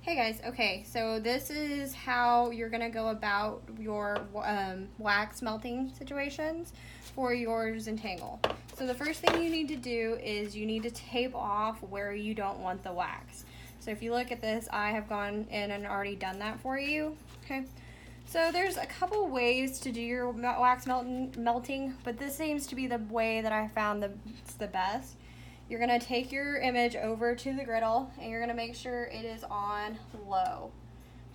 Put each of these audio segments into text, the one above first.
Hey guys, okay, so this is how you're gonna go about your wax melting situations for your Zentangle. So the first thing you need to do is you need to tape off where you don't want the wax. So if you look at this, I have gone in and already done that for you, okay? So there's a couple ways to do your wax melting, but this seems to be the way that I found it's the best. You're gonna take your image over to the griddle and you're gonna make sure it is on low,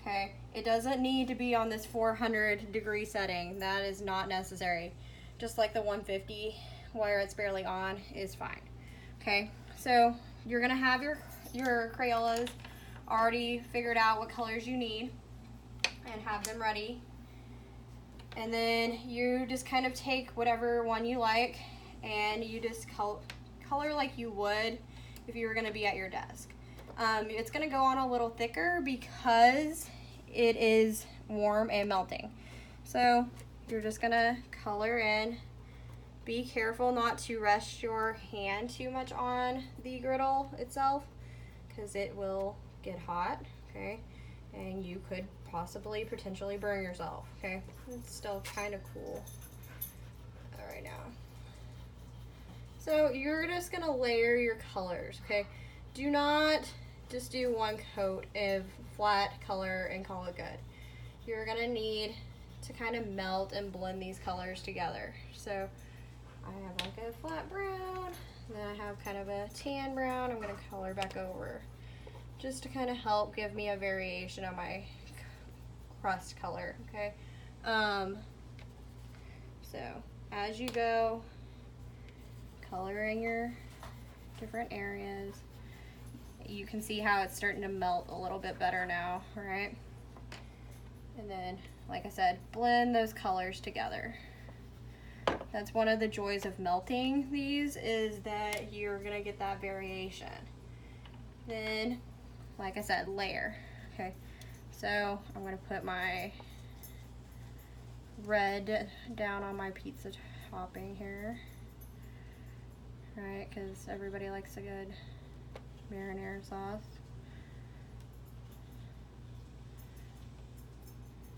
okay? It doesn't need to be on this 400-degree setting. That is not necessary. Just like the 150 where it's barely on is fine, okay? So you're gonna have your Crayolas already figured out what colors you need and have them ready. And then you just kind of take whatever one you like and you just color like you would if you were going to be at your desk. It's going to go on a little thicker because it is warm and melting. So you're just going to color in. Be careful not to rest your hand too much on the griddle itself because it will get hot, okay? And you could potentially burn yourself, okay? It's still kind of cool right now. So you're just gonna layer your colors, okay? Do not just do one coat of flat color and call it good. You're gonna need to kind of melt and blend these colors together. So I have like a flat brown, and then I have kind of a tan brown. I'm gonna color back over just to kind of help give me a variation of my crust color, okay? So as you go, color in your different areas. You can see how it's starting to melt a little bit better now, right? And then, like I said, blend those colors together. That's one of the joys of melting these, is that you're gonna get that variation. Then, like I said, layer, okay? So I'm gonna put my red down on my pizza topping here. Right, because everybody likes a good marinara sauce.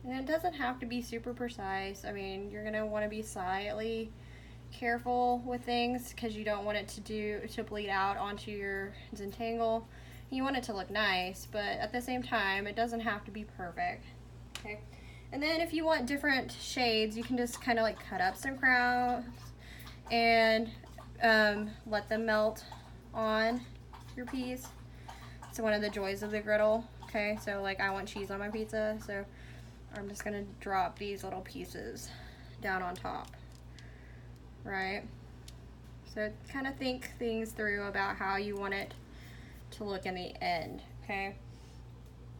And it doesn't have to be super precise. I mean, you're gonna want to be slightly careful with things because you don't want it to bleed out onto your Zentangle. You want it to look nice, but at the same time, it doesn't have to be perfect. Okay. And then if you want different shades, you can just kind of like cut up some crowns and let them melt on your piece. It's one of the joys of the griddle. Okay, so like I want cheese on my pizza, so I'm just gonna drop these little pieces down on top, right? So kind of think things through about how you want it to look in the end, okay?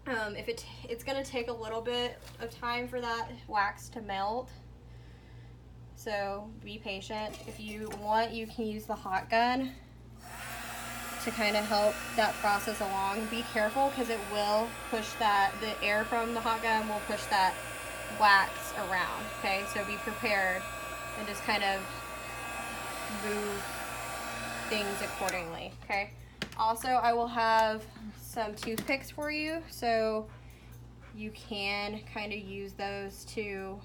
It's gonna take a little bit of time for that wax to melt, so be patient. If you want, you can use the hot gun to kind of help that process along. Be careful because it will push the air from the hot gun will push that wax around, okay? So be prepared and just kind of move things accordingly, okay? Also, I will have some toothpicks for you, so you can kind of use those to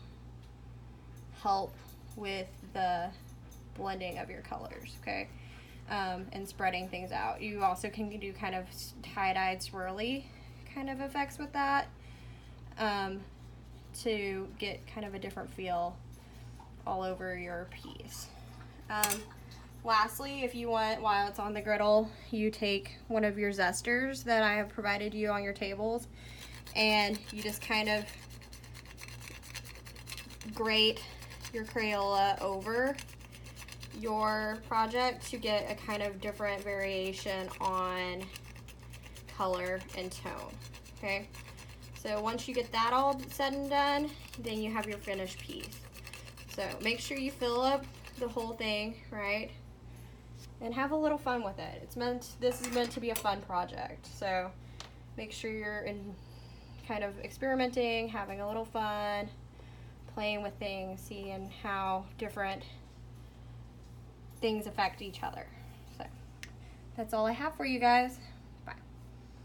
help with the blending of your colors, okay? And spreading things out. You also can do kind of tie-dyed swirly kind of effects with that to get kind of a different feel all over your piece. Lastly, if you want, while it's on the griddle, you take one of your zesters that I have provided you on your tables and you just kind of grate your Crayola over your project to get a kind of different variation on color and tone, okay? So once you get that all said and done, then you have your finished piece. So make sure you fill up the whole thing, right? And have a little fun with it. This is meant to be a fun project. So make sure you're kind of experimenting, having a little fun, playing with things, seeing how different things affect each other. So that's all I have for you guys.